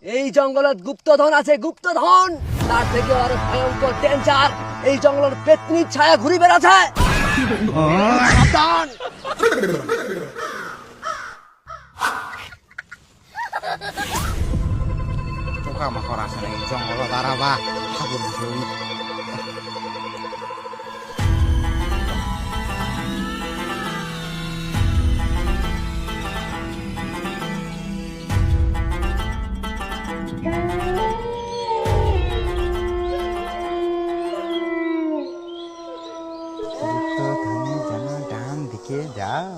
এই জঙ্গলত গুপ্তধন আছে, গুপ্তধন। তার থেকে আরো ভয়ঙ্কর ডেঞ্জার, এই জঙ্গলের পেতনির ছায়া ঘুরে বেড়াচ্ছে। সাবধান। পোকামাকড় আছে নাকি জঙ্গল দাঁড়াবা ঠাকুর বিষয় ডান দিকে যাও।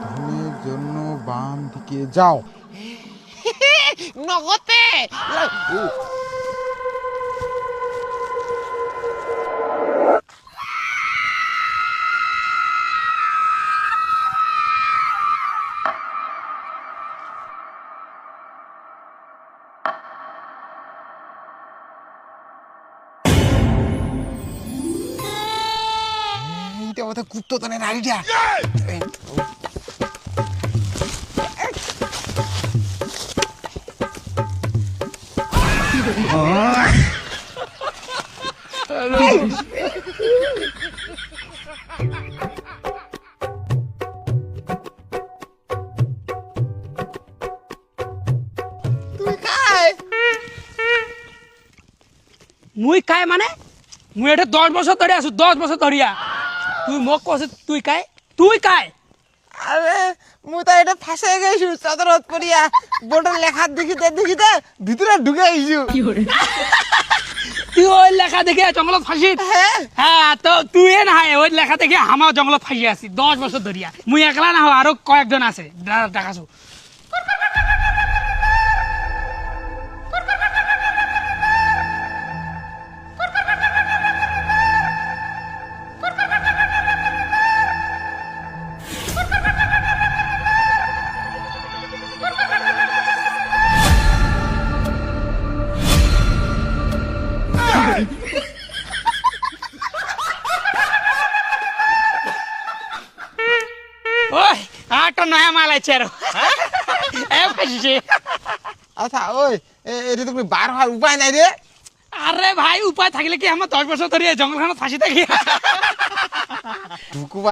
ধনের জন্য বাম দিকে যাও। নগতে এইটা বোধহয় গুপ্তধনের আইডিয়া। মুই কাই মানে মুই এটা 10 বছর ধরে আছো, 10 বছর ধরিয়া তুই মোক কছ তুই কাই, তুই কাই? আরে মুই তো এটা ফাঁসে গেছি চাদরত করিয়া বোর্ডের লেখা দেখিতে দেখিতে ভিতরে ঢুকে আইছু। তুই ওই লেখা দেখে জঙ্গলত ফাঁসি? হ্যাঁ, তো তুই না ওই লেখা দেখে আমার জঙ্গলত ফাঁসি আছি 10 বছর ধরিয়া। মুই একলা না আরো কয়েকজন আছে দেখাছো। ওই আটা নয়া মাল আছে আর ফাঁসিছে। আচ্ছা ওই এটা তো বার হওয়ার উপায় নাই রে। আরে ভাই উপায় থাকলে কি আমার 10 বছর ধরে জঙ্গলখানে ফাঁসি থাকি।